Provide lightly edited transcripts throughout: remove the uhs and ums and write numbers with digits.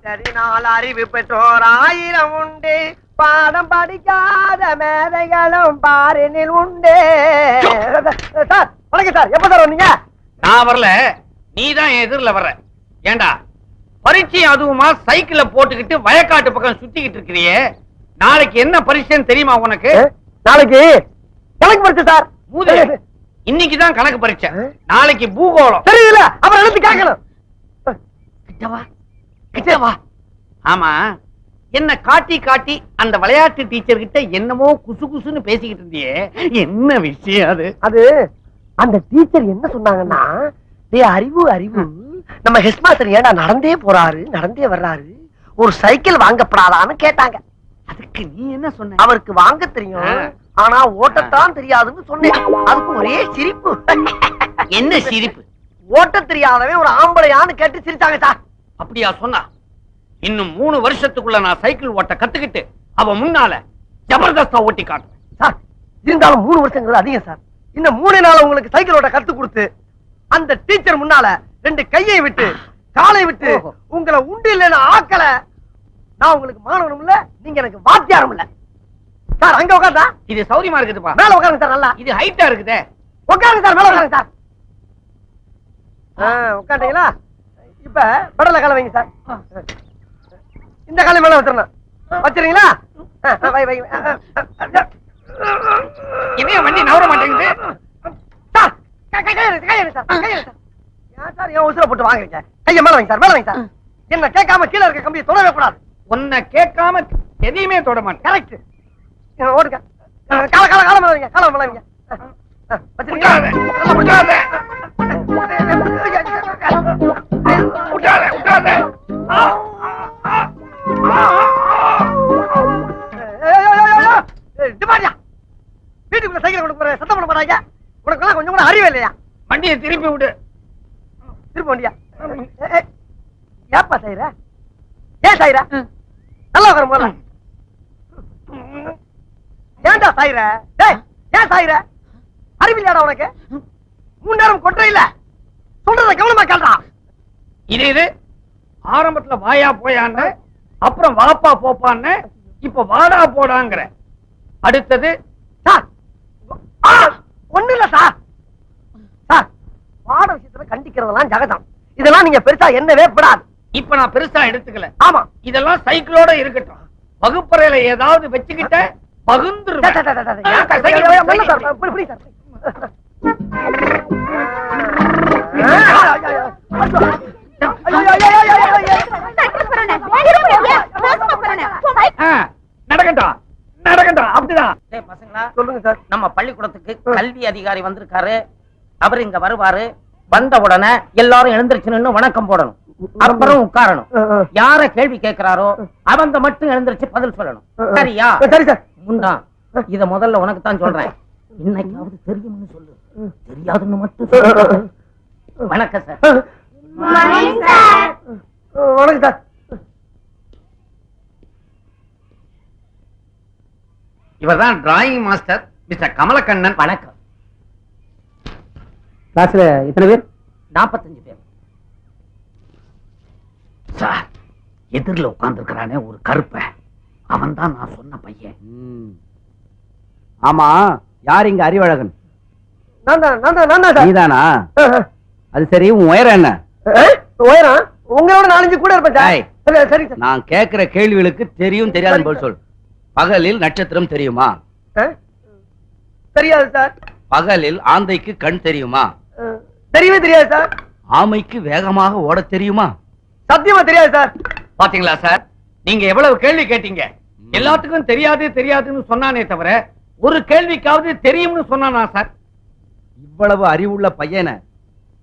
படித்ததினால் அறிவு பெற்றோர் 1000 உண்டு, பாடம் படிக்காத மேதைகளும் பாரினில் உண்டு. சார் வணக்கம் சார், எப்ப சார் வந்தீங்க? நான் வரல, நீதான் எதிரில வர்ற. ஏண்டா பரீட்சை அதுவுமா சைக்கிள போட்டுக்கிட்டு வயக்காட்டு பக்கம் சுத்திக்கிட்டு இருக்கிறியே, நாளைக்கு என்ன பரீட்சைன்னு தெரியுமா உனக்கு? நாளைக்கு கணக்கு பரீட்சை சார். இன்னைக்குதான் கணக்கு பரீட்சை, நாளைக்கு பூகோளம். தெரியல, அப்புறம் எழுத்து கேட்கணும். கிட்டவா. ஆமா, என்ன காட்டி காட்டி அந்த விளையாட்டு டீச்சர் கிட்ட என்னமோ குசு குசுன்னு பேசிக்கிட்டு இருந்தியே, என்ன விஷயம் அது? அது அந்த டீச்சர் என்ன சொன்னாங்கன்னா, அறிவு அறிவு, நம்ம ஹெட் மாஸ்டர் ஏடா நடந்தே போறாரு நடந்தே வர்றாரு, ஒரு சைக்கிள் வாங்கப்படாதான்னு கேட்டாங்க. அதுக்கு நீ என்ன சொன்ன? அவருக்கு வாங்க தெரியும், ஆனா ஓட்டத்தான் தெரியாதுன்னு சொன்னேன். அதுக்கு ஒரே சிரிப்பு. என்ன சிரிப்பு? ஓட்ட தெரியாதவன் ஒரு ஆம்பளையான்னு கேட்டு சிரிச்சாங்க சார். அப்படியா சொன்னா? இன்னும் 3 வருஷத்துக்குள்ள நான் சைக்கிள் ஓட்ட கத்துக்கிட்டு அவ முன்னால ஜபர்தஸ்தா ஓட்டி காட்டுறேன் சார். இருந்தாலும் 3 வருஷங்கிறது அதிகம் சார். இன்னும் 3 நாள் உங்களுக்கு சைக்கிள் ஓட்ட கத்து கொடுத்து அந்த டீச்சர் முன்னால 2 கையை விட்டு காலை விட்டு உங்களை உண்டு இல்லைன்னு ஆக்கல, நான் உங்களுக்கு மாணவனும் இல்ல, நீங்க எனக்கு வாத்தியாரும் இல்ல சார். அங்க உட்கார்ந்தா இது சௌரியமா இருக்குதுப்பா. மேல உட்காருங்க சார். நல்லா இது ஹைட்டா இருக்குதே. உட்காருங்க சார், மேல உட்காருங்க சார். உட்காந்தீங்களா? இப்ப படல கால வைங்க சார். இந்த காலை மேல வச்சிடணும். வச்சிருங்களா? இதே வண்டி நவர மாட்டேங்குது சார். உசுர போட்டு வாங்குறீங்க. கைய மேல வைங்க சார், மேல வைங்க சார். என்ன கேட்காம கீழே இருக்க கம்பியை தொடவே கூடாது. உன்னை கேட்காம எதையுமே தொட மாட்டேன். கரெக்ட். ஓடுங்க. கால கால கால மேல வைங்க, கால மேல வைங்க. வீட்டுக்குள்ள சைக்கிள் கொண்டு போற சத்தம் பண்ண மாட்டாங்க. உனக்கு கொஞ்சம் கூட அறிவே இல்லையா? வண்டியை திருப்பி விடு. திருப்பி வண்டியா? ஏப்பா சாயிர? ஏன் சாயிர? நல்லா வரும் போல. ஏன்டா சாயிர? ஏன் சாயிர? அறிவில்லையாடா உனக்கு? 3 நேரம் கொட்டை இல்ல. சொல்றத கவனமா கேள்றா. இது ஆரம்பத்துல வாயா போயான்னு, அப்புறம் வாப்பா போப்பான்னு, இப்ப வாடா போடாங்கிற. அடுத்தது சார் ஒண்ணு இல்ல சார். சார் பாட விஷயத்துல கண்டிக்கிறதெல்லாம் ஜகதம். இதெல்லாம் நீங்க பெருசா என்னவே படாது. இப்ப நான் பெருசா எடுத்துக்கல. ஆமா, இதெல்லாம் சைக்கிளோட இருக்கட்டும். வகுப்பறையில ஏதாவது வச்சுக்கிட்ட பகுந்துரு. நடக்கட்டும் நடக்கட்டும். அப்படிதான் பசங்களா. சொல்லுங்க சார். நம்ம பள்ளிக்கூடத்துக்கு கல்வி அதிகாரி வந்திருக்காரு. அவர் இங்க வருவாரு. வந்த உடனே எல்லாரும் எழுந்திருச்சு நின்னு வணக்கம் போடணும். அப்புறம் உட்காரணும். யார கேள்வி கேட்கிறாரோ அவங்க மட்டும் எழுந்திருச்சு பதில் சொல்லணும். சரியா? சரி சார். முண்டா, இத முதல்ல உனக்கு தான் சொல்றேன். இன்னைக்காவது தெரியும்னு சொல்லு, தெரியாதுன்னு மட்டும் சொல்லு. வணக்கம் சார். வணக்கம் சார். இவர்தான் டிராயிங் மாஸ்டர் மிஸ்டர் கமலக்கண்ணன். வணக்கம். கிளாஸ்ல எத்தனை பேர்? 45 பேர் சார். எதிரில் உட்கார்ந்து இருக்கிறானே ஒரு கருப்ப, அவன் தான் நான் சொன்ன பையன். ஆமா, யார் இங்க அறிவழகன்? நீதானா? அது சரி, உன் உயரம் என்ன? உயரம் உங்களோட 4-5 கூட இருப்பேன். சரி சார். நான் கேட்கிற கேள்விகளுக்கு தெரியும் தெரியாதுன்னு போல் சொல். பகலில் நட்சத்திரம் தெரியுமா? தெரியாது சார். பகலில் ஆந்தைக்கு கண் தெரியுமா? தெரியவே தெரியாது சார். ஆமைக்கு வேகமாக ஓட தெரியுமா? சத்தியமா தெரியாது சார். பாத்தீங்களா சார், நீங்க எவ்வளவு கேள்வி கேட்டீங்க. எல்லாத்துக்கும் தெரியாது தெரியாதுன்னு சொன்னானே தவிர ஒரு கேள்விக்காவது தெரியும்னு சொன்னானா சார்? இவ்வளவு அறிவுள்ள பையனை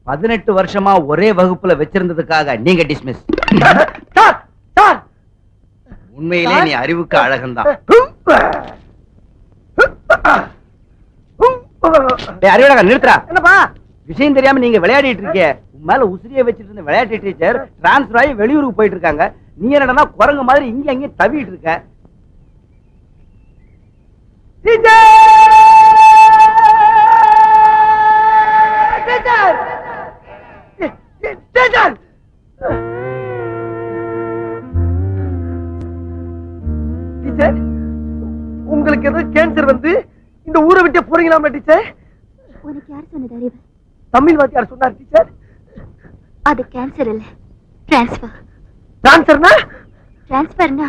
18 வருஷமா ஒரே வகுப்புல வச்சிருந்ததுக்காக நீங்க டிஸ்மிஸ். சார் சார், உண்மையிலே நீ அறிவுக்கு அழகன்தான். அறிவழகன் நிறுத்துறா. என்னப்பா விஷயம் தெரியாம நீங்க விளையாடிட்டு இருக்கீங்க. உன் மேல உசிரியை வச்சிட்டு இருந்த விளையாட்டு டீச்சர் டிரான்ஸ்பர் ஆகி வெளியூருக்கு போயிட்டு இருக்காங்க. நீ என்னடா குரங்கு மாதிரி இங்க அங்கேயும் தவிட்டு இருக்க. பண்ணிடலாமா டீச்சர்? உனக்கு யார் சொன்னது அறிவு? தமிழ் வாத்தியார் சொன்னார் டீச்சர். அது கேன்சர் இல்ல, டிரான்ஸ்பர். டிரான்ஸ்பர்னா? டிரான்ஸ்பர்னா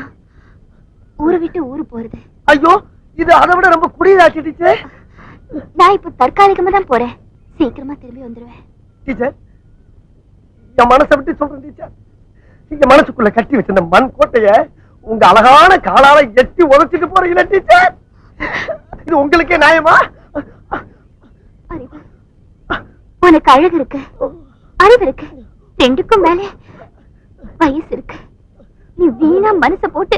ஊரை விட்டு ஊரு போறது. ஐயோ, இது அதை விட ரொம்ப குடியதாச்சு டீச்சர். நான் இப்ப தற்காலிகமா தான் போறேன், சீக்கிரமா திரும்பி வந்துருவேன். டீச்சர், என் மனசை விட்டு சொல்றேன் டீச்சர். இங்க மனசுக்குள்ள கட்டி வச்சிருந்த மண் கோட்டைய உங்க அழகான காலால எட்டி உதச்சிட்டு போறீங்களா டீச்சர்? இது உங்களுக்கே நியாயமா? அறிவு, உனக்கு அழகு இருக்கு, அறிவு இருக்கு, ரெண்டுக்கும் மேல வயசு இருக்கு. நீ வீணா மனசை போட்டு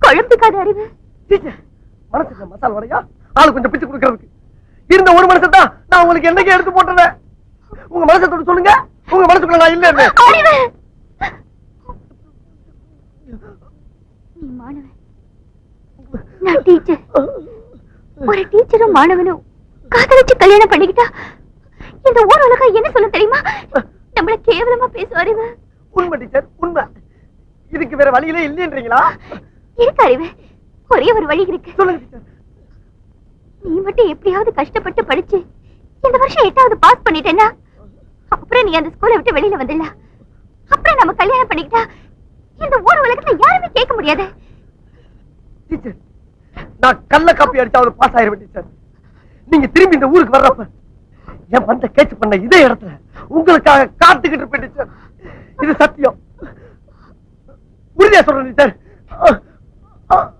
குழம்பிக்காத அறிவு. டீச்சர், மனசுக்கு மசால் வடையா ஆளு கொஞ்சம் பிச்சு கொடுக்கறதுக்கு இருந்த ஒரு மனசை தான் நான் உங்களுக்கு என்னைக்கு எடுத்து போட்டுறேன். உங்க மனசை தொட்டு சொல்லுங்க, உங்க மனசுக்குள்ள நான் இல்ல. அறிவு, நீ மாணவன், நான் டீச்சர். ஒரு டீச்சரும் மாணவனும் காதலிச்சு கல்யாணம் பண்ணிக்கிட்டா இந்த ஊர் உலகம் என்ன சொல்ல தெரியுமா? நம்மள கேவலமா பேசும் அறிவு. உண்மை டீச்சர், உண்மை. இதுக்கு வேற வழியிலே இல்லைன்றீங்களா? இருக்கு அறிவு, ஒரே ஒரு வழி இருக்கு. சொல்லுங்க டீச்சர். நீ மட்டும் எப்படியாவது கஷ்டப்பட்டு படிச்சு இந்த வருஷம் 8வது பாஸ் பண்ணிட்டேன்னா அப்புறம் நீ அந்த ஸ்கூலை விட்டு வெளியில வந்துடல. அப்புறம் நம்ம கல்யாணம் பண்ணிக்கிட்டா இந்த ஊர் உலகத்துல யாருமே கேட்க முடியாது. டீச்சர், நான் கள்ள காப்பி அடிச்சா அவர் பாஸ் ஆயிருவேன் டீச்சர். நீங்க திரும்பி இந்த ஊருக்கு வர்றப்ப என் வந்த கேட்ச் பண்ண இதே இடத்துல உங்களுக்காக காத்துக்கிட்டு இருப்பேன் டீச்சர். இது சத்தியம், உறுதியா சொல்றேன் டீச்சர். Uh...